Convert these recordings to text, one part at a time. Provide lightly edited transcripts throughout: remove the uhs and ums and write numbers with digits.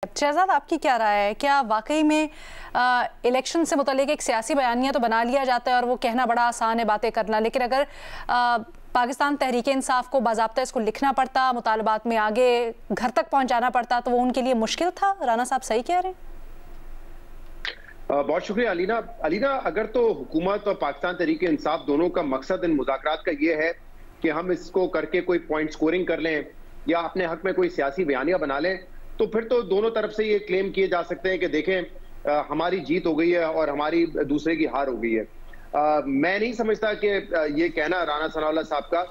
शहजाद, आपकी क्या राय है? क्या वाकई में इलेक्शन से मुतालिक एक सियासी बयानिया तो बना लिया जाता है और वो कहना बड़ा आसान है बातें करना, लेकिन अगर पाकिस्तान तहरीक इंसाफ को बाज़ाब्ता इसको लिखना पड़ता, मुतालबात में आगे घर तक पहुंचाना पड़ता, तो वो उनके लिए मुश्किल था? राना साहब सही कह रहे हैं? बहुत शुक्रिया अलीना। अगर तो हुकूमत और पाकिस्तान तहरीक इंसाफ दोनों का मकसद इन मुज़ाकरात का ये है कि हम इसको करके कोई पॉइंट स्कोरिंग कर लें या अपने हक में कोई सियासी बयानिया बना लें, तो फिर तो दोनों तरफ से ये क्लेम किए जा सकते हैं कि देखें हमारी जीत हो गई है और हमारी दूसरे की हार हो गई है। मैं नहीं समझता कि ये कहना राना सनाउल्लाह साहब का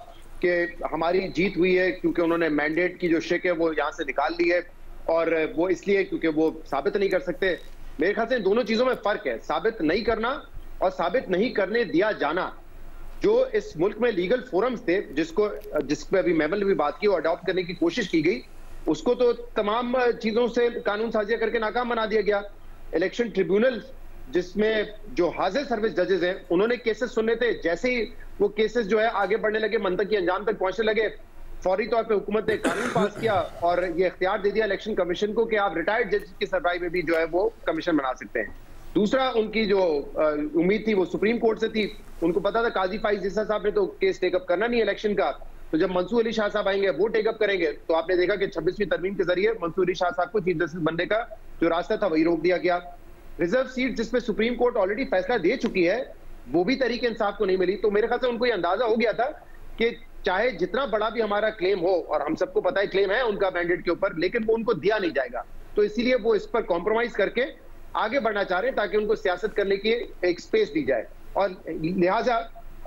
कि हमारी जीत हुई है क्योंकि उन्होंने मैंडेट की जो शिक है वो यहाँ से निकाल ली है, और वो इसलिए क्योंकि वो साबित नहीं कर सकते। मेरे ख्याल से इन दोनों चीजों में फर्क है, साबित नहीं करना और साबित नहीं करने दिया जाना। जो इस मुल्क में लीगल फोरम्स थे जिस पे अभी मेमल ने भी बात की और अडॉप्ट करने की कोशिश की गई, उसको तो तमाम चीजों से कानून साजिया करके नाकाम बना दिया गया। इलेक्शन ट्रिब्यूनल जिसमें जो हाजिर सर्विस जजेस हैं उन्होंने केसेस सुनने थे, जैसे ही वो केसेस जो है आगे बढ़ने लगे, मंतकी अंजाम तक पहुंचने लगे, फौरी तौर पे हुकूमत ने कानून पास किया और ये इख्तियार दे दिया इलेक्शन कमीशन को कि आप रिटायर्ड जज की सरबराही में भी जो है वो कमीशन बना सकते हैं। दूसरा, उनकी जो उम्मीद थी वो सुप्रीम कोर्ट से थी। उनको पता था काजी फाइज ईसा साहब ने तो केस टेकअप करना नहीं इलेक्शन का, तो जब मंसूर अली शाह साहब आएंगे वो टेकअप करेंगे। तो आपने देखा कि 26वीं तरमीम के जरिए मंसूर अली शाह साहब को चीफ जस्टिस बनने का जो रास्ता था वही रोक दिया गया। रिजर्व सीट जिसपे सुप्रीम कोर्ट ऑलरेडी फैसला दे चुकी है वो भी तहरीक इंसाफ को नहीं मिली। तो मेरे ख्याल से उनको ये अंदाजा हो गया था कि चाहे जितना बड़ा भी हमारा क्लेम हो, और हम सबको पता है क्लेम है उनका मैंडेट के ऊपर, लेकिन वो उनको दिया नहीं जाएगा। तो इसीलिए वो इस पर कॉम्प्रोमाइज करके आगे बढ़ना चाह रहे हैं ताकि उनको सियासत करने की एक स्पेस दी जाए। और लिहाजा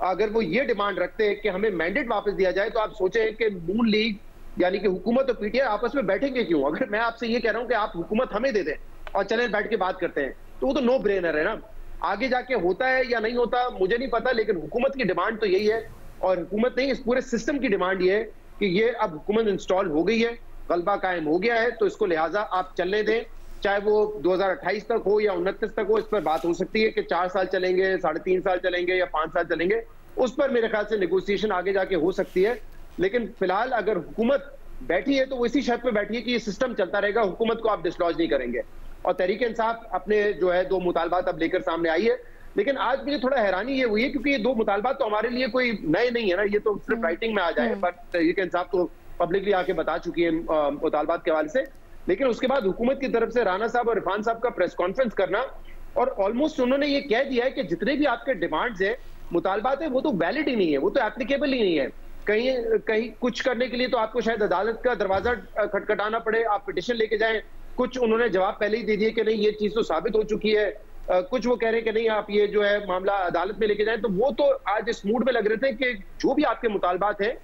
अगर वो ये डिमांड रखते हैं कि हमें मैंडेट वापस दिया जाए, तो आप सोचें कि नून लीग यानी कि हुकूमत और पीटीआई आपस में बैठेंगे क्यों? अगर मैं आपसे ये कह रहा हूं कि आप हुकूमत हमें दे दें और चलें बैठ के बात करते हैं, तो वो तो नो ब्रेनर है ना। आगे जाके होता है या नहीं होता मुझे नहीं पता, लेकिन हुकूमत की डिमांड तो यही है, और हुकूमत नहीं, इस पूरे सिस्टम की डिमांड ये है कि ये अब हुकूमत इंस्टॉल हो गई है, गलबा कायम हो गया है, तो इसको लिहाजा आप चलने दें। चाहे वो 2028 तक हो या 29 तक हो, इस पर बात हो सकती है कि 4 साल चलेंगे, 3.5 साल चलेंगे या 5 साल चलेंगे, उस पर मेरे ख्याल से नेगोशिएशन आगे जाके हो सकती है। लेकिन फिलहाल अगर हुकूमत बैठी है तो वो इसी शर्त पे बैठी है कि ये सिस्टम चलता रहेगा, हुकूमत को आप डिसलॉज नहीं करेंगे। और तहरीक इंसाफ अपने जो है 2 मुतालबात अब लेकर सामने आई है। लेकिन आज मुझे थोड़ा हैरानी ये हुई है क्योंकि ये 2 मुतालबात तो हमारे लिए कोई नए नहीं है ना, ये तो सिर्फ राइटिंग में आ जाए, बट तहरीक इंसाफ तो पब्लिकली आके बता चुकी है मुतालबात के हवाले से। लेकिन उसके बाद हुकूमत की तरफ से राना साहब और इरफान साहब का प्रेस कॉन्फ्रेंस करना, और ऑलमोस्ट उन्होंने ये कह दिया है कि जितने भी आपके डिमांड्स है, मुतालबात है, वो तो वैलिड ही नहीं है, वो तो एप्लीकेबल ही नहीं है। कहीं कुछ करने के लिए तो आपको शायद अदालत का दरवाजा खटखटाना पड़े, आप पिटिशन लेके जाएं। कुछ उन्होंने जवाब पहले ही दे दिए कि नहीं ये चीज तो साबित हो चुकी है। कुछ वो कह रहे हैं कि नहीं आप ये जो है मामला अदालत में लेके जाएं। तो वो तो आज इस मूड में लग रहे थे कि जो भी आपके मुतालबात हैं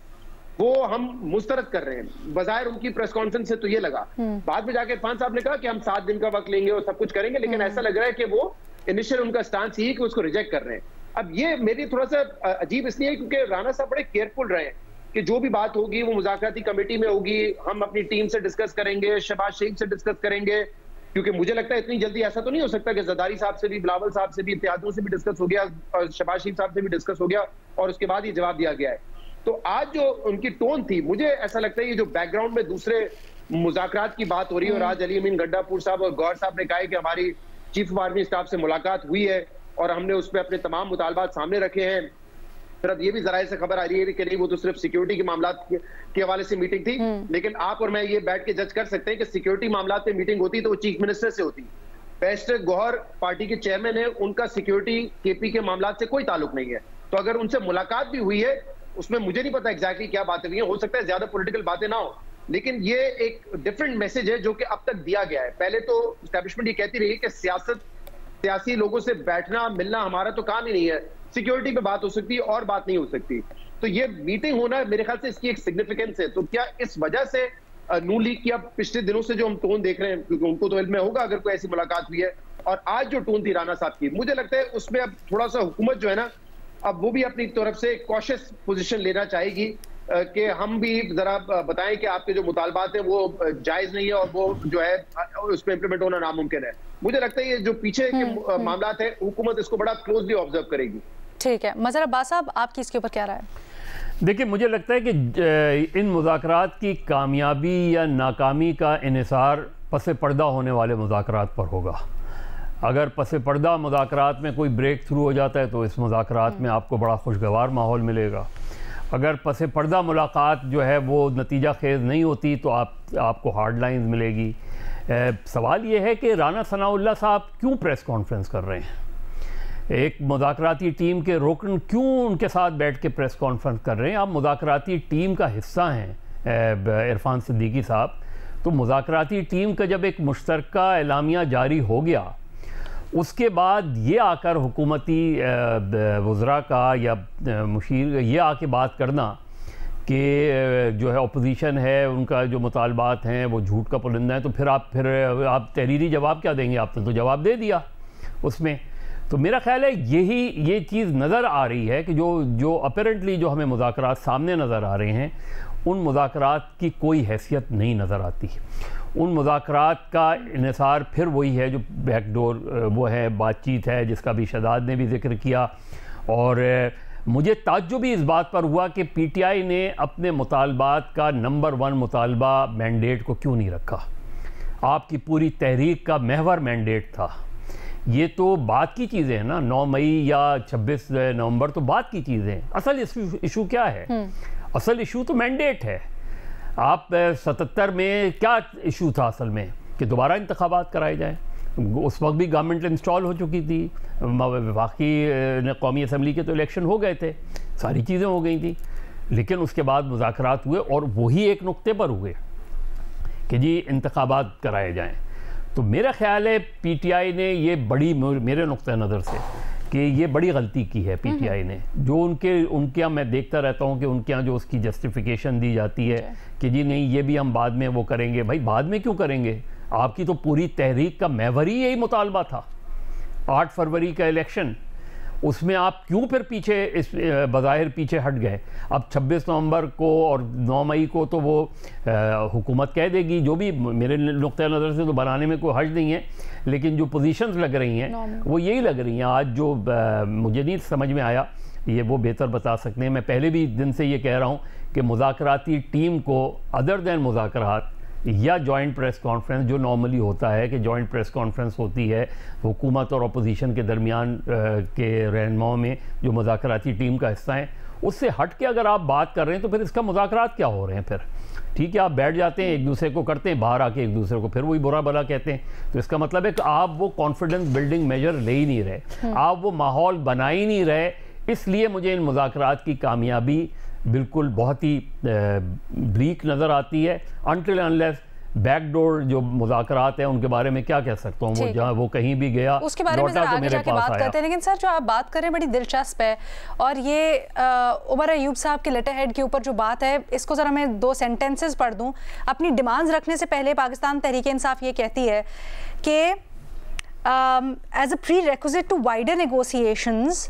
वो हम मुस्तरद कर रहे हैं। बजाय उनकी प्रेस कॉन्फ्रेंस से तो ये लगा, बाद में जाके इरफान साहब ने कहा कि हम 7 दिन का वक्त लेंगे और सब कुछ करेंगे, लेकिन ऐसा लग रहा है कि वो इनिशियल उनका स्टांस ही कि उसको रिजेक्ट कर रहे हैं। अब ये मेरी थोड़ा सा अजीब इसलिए है क्योंकि राना साहब बड़े केयरफुल रहे कि जो भी बात होगी वो मुज़ाकराती कमेटी में होगी, हम अपनी टीम से डिस्कस करेंगे, शहबाज शरीफ से डिस्कस करेंगे, क्योंकि मुझे लगता है इतनी जल्दी ऐसा तो नहीं हो सकता कि जरदारी साहब से भी, बिलावल साहब से भी, इत्तेहादियों से भी डिस्कस हो गया और शहबाज शरीफ साहब से भी डिस्कस हो गया और उसके बाद ये जवाब दिया गया है। तो आज जो उनकी टोन थी, मुझे ऐसा लगता है ये जो बैकग्राउंड में दूसरे मुज़ाकरात की बात हो रही है, और आज अली अमीन गड्डापुर साहब और गौर साहब ने कहा है कि हमारी चीफ ऑफ आर्मी स्टाफ से मुलाकात हुई है और हमने उस पर अपने तमाम मुतालबात सामने रखे हैं। फिर अब ये भी जराये से खबर आ रही है कि नहीं वो तो सिर्फ सिक्योरिटी के मामलात के हवाले से मीटिंग थी, लेकिन आप और मैं ये बैठ के जज कर सकते हैं कि सिक्योरिटी मामलात पे मीटिंग होती तो वो चीफ मिनिस्टर से होती। बैरिस्टर गौहर पार्टी के चेयरमैन है, उनका सिक्योरिटी केपी के मामलात से कोई ताल्लुक नहीं है। तो अगर उनसे मुलाकात भी हुई है, उसमें मुझे नहीं पता एग्जैक्टली क्या बातें हुई हैं, हो सकता है ज्यादा पॉलिटिकल बातें ना हो, लेकिन ये एक डिफरेंट मैसेज है जो कि अब तक दिया गया है। पहले तो एस्टैब्लिशमेंट ये कहती रही कि सियासी लोगों से बैठना मिलना हमारा तो काम ही नहीं है, सिक्योरिटी पे बात हो सकती है और बात नहीं हो सकती। तो ये मीटिंग होना मेरे ख्याल से इसकी एक सिग्निफिकेंस है। तो क्या इस वजह से नून लीग की अब पिछले दिनों से जो हम टोन देख रहे हैं, क्योंकि उनको तो इल्म में होगा अगर कोई ऐसी मुलाकात हुई है, और आज जो टोन थी राना साहब की, मुझे लगता है उसमें अब थोड़ा सा हुकूमत जो है ना, अब वो भी अपनी तरफ से कॉशियस पोजीशन लेना चाहेगी कि हम भी जरा बताएं कि आपके जो मुतालबात हैं वो जायज नहीं है और वो जो है उस पर इम्प्लीमेंट होना नामुमकिन है। मुझे लगता है ये जो पीछे के मामलात है, हुकूमत इसको बड़ा क्लोजली ऑब्जर्व करेगी। ठीक है, मज़हर अब्बास साहब आपकी इसके ऊपर क्या राय है? देखिए, मुझे लगता है कि इन मुज़ाकरात की कामयाबी या नाकामी का इन्हिसार पसे पर्दा होने वाले मुज़ाकरात पर होगा। अगर पसे पर्दा मुज़ाकरात में कोई ब्रेक थ्रू हो जाता है तो इस मुज़ाकरात में आपको बड़ा खुशगवार माहौल मिलेगा। अगर पसे पर्दा मुलाकात जो है वो नतीजा खेज़ नहीं होती तो आपको हार्ड लाइन्स मिलेगी। सवाल ये है कि राना सनाउल्लाह साहब क्यों प्रेस कॉन्फ्रेंस कर रहे हैं? एक मुज़ाकराती टीम के रुकन क्यों उनके साथ बैठ के प्रेस कॉन्फ्रेंस कर रहे हैं? आप मुज़ाकराती टीम का हिस्सा हैं इरफान सिद्दीकी साहब, तो मुज़ाकराती टीम का जब एक मुश्तरका एलामिया जारी हो गया उसके बाद ये आकर हुकूमती वज़रा का या मुशीर ये आके बात करना कि जो है अपोजिशन है उनका जो मुतालबात हैं वो झूठ का पुलिंदा है, तो फिर आप तहरीरी जवाब क्या देंगे? आपने तो जवाब दे दिया उसमें। तो मेरा ख्याल है ये चीज़ नज़र आ रही है कि जो अपेरेंटली जो हमें मुज़ाकरात सामने नज़र आ रहे हैं उन मुज़ाकरात की कोई हैसियत नहीं नज़र आती। उन मुज़ाकरात का इन्हिसार फिर वही है जो बैकडोर वो है, बातचीत है, जिसका भी शहजाद ने भी जिक्र किया। और मुझे ताज्जुब भी इस बात पर हुआ कि पीटीआई ने अपने मुतालबात का नंबर 1 मुतालबा मैंडेट को क्यों नहीं रखा? आपकी पूरी तहरीक का महवर मैंडेट था। ये तो बात की चीज़ें हैं ना, 9 मई या 26 नवंबर तो बात की चीज़ें हैं। असल इशू क्या है? असल इशू तो मैंडेट है। आप 77 में क्या इशू था असल में? कि दोबारा इंतखाबात कराए जाएँ। उस वक्त भी गवर्नमेंट इंस्टॉल हो चुकी थी, वफाकी कौमी असम्बली के तो इलेक्शन हो गए थे, सारी चीज़ें हो गई थी, लेकिन उसके बाद मुज़ाकरात हुए और वही एक नुक्ते पर हुए कि जी इंतखाबात कराए जाएँ। तो मेरा ख्याल है पीटीआई ने ये बड़ी, मेरे नुक्ते नज़र से, कि ये बड़ी गलती की है पीटीआई ने। जो उनके यहाँ मैं देखता रहता हूँ कि उनके यहाँ जो उसकी जस्टिफिकेशन दी जाती है कि जी नहीं ये भी हम बाद में वो करेंगे। भाई बाद में क्यों करेंगे? आपकी तो पूरी तहरीक का महवर ही यही मुतालबा था। 8 फरवरी का इलेक्शन, उसमें आप क्यों फिर पीछे बज़ाहिर पीछे हट गए? अब 26 नवंबर को और 9 मई को तो वो हुकूमत कह देगी, जो भी मेरे नुक्ते नज़र से तो बनाने में कोई हर्ज नहीं है, लेकिन जो पोजीशंस लग रही हैं वो यही लग रही हैं। आज जो मुझे नहीं समझ में आया, ये वो बेहतर बता सकते हैं। मैं पहले भी दिन से ये कह रहा हूँ कि मुज़ाकराती टीम को अदर दैन मुज़ाकरात या जॉइंट प्रेस कॉन्फ्रेंस जो नॉर्मली होता है कि जॉइंट प्रेस कॉन्फ्रेंस होती है हुकूमत और अपोजिशन के दरमियान के रहनुमाओं में जो मुज़ाकराती टीम का हिस्सा है, उससे हट के अगर आप बात कर रहे हैं तो फिर इसका मुज़ाकरात क्या हो रहे हैं? फिर ठीक है, आप बैठ जाते हैं, एक दूसरे को करते हैं, बाहर आके एक दूसरे को फिर वही बुरा भला कहते हैं। तो इसका मतलब है कि आप वो कॉन्फिडेंस बिल्डिंग मेजर ले ही नहीं रहे, आप वो माहौल बना ही नहीं रहे। इसलिए मुझे इन मुज़ाकरात की कामयाबी बिल्कुल बहुत ही ब्लीक नज़र आती है। अनटिल अनलेस बैकडोर जो मुज़ाकरात हैं उनके बारे में क्या कह सकता हूँ, वो जहाँ वो कहीं भी गया उसके बारे में जरा आगे जाके बात करते हैं। लेकिन सर जो आप बात करें बड़ी दिलचस्प है, और ये उमर अयूब साहब के लेटर हेड के ऊपर जो बात है, इसको ज़रा मैं 2 सेंटेंसेस पढ़ दूँ। अपनी डिमांड्स रखने से पहले पाकिस्तान तहरीक इंसाफ ये कहती है कि as a prerequisite to wider negotiations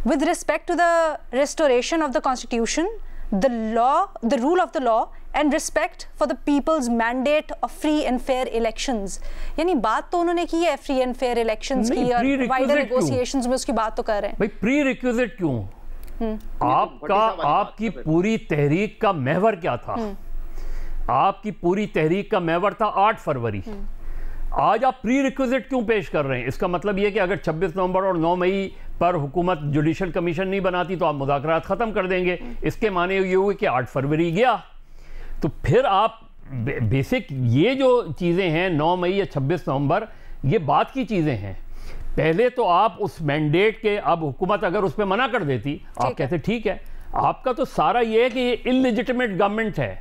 with respect to the restoration of the constitution, the law, the rule of the law and respect for the people's mandate of free and fair elections। यानी बात तो उन्होंने की है free and fair elections की, और wider negotiations में उसकी बात तो कर रहे हैं। भाई प्री रिक्विजिट क्यों? आपकी पूरी तहरीक का महवर क्या था? आपकी पूरी तहरीक का महवर था 8 फरवरी। आज आप प्री रिक्विजिट क्यों पेश कर रहे हैं? इसका मतलब यह कि अगर 26 नवंबर और 9 मई पर हुकूमत जुडिशल कमीशन नहीं बनाती तो आप मुज़ाकरात ख़त्म कर देंगे। इसके माने ये हुए कि 8 फरवरी गया, तो फिर आप बेसिक ये जो चीज़ें हैं 9 मई या 26 नवंबर, ये बात की चीज़ें हैं। पहले तो आप उस मैंडेट के, अब हुकूमत अगर उस पर मना कर देती, आप कहते ठीक है, आपका तो सारा ये है कि ये इललेजिटिमेट गवर्नमेंट है।